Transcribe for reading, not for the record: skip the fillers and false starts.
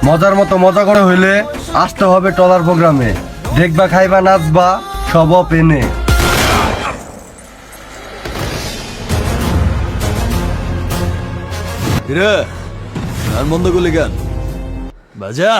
মজার মতো মজা করে হইলে আসতে হবে টলার প্রোগ্রামে। দেখবা, খাইবা, নাচবা, সব পেনে। গান বন্ধ করলি কেন? বাজা।